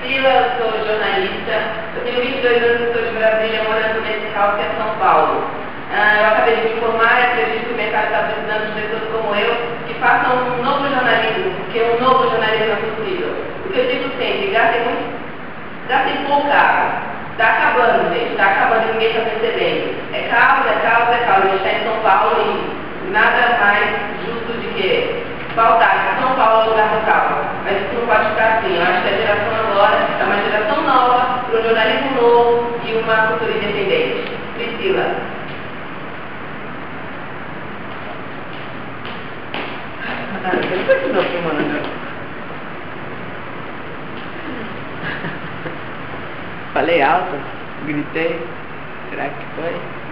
Priscila, eu sou jornalista, eu tenho 22 anos e sou de Brasília, morando nesse caos que é São Paulo. Eu acabei de me formar e acredito que o mercado está precisando de pessoas como eu que façam um novo jornalismo, porque um novo jornalismo é possível. O que eu digo sempre, gastem pouca água. Está acabando, gente, está acabando, ninguém está percebendo. É caos, é caos, é caos. A gente está em São Paulo e nada mais justo de que faltar. São Paulo é o lugar do caos. Mas isso não pode ficar assim. Eu acho que a geração agora é uma geração nova, para um jornalismo novo e uma cultura independente. Priscila. Eu tô aqui não filmando. Falei alto, gritei. Será que foi?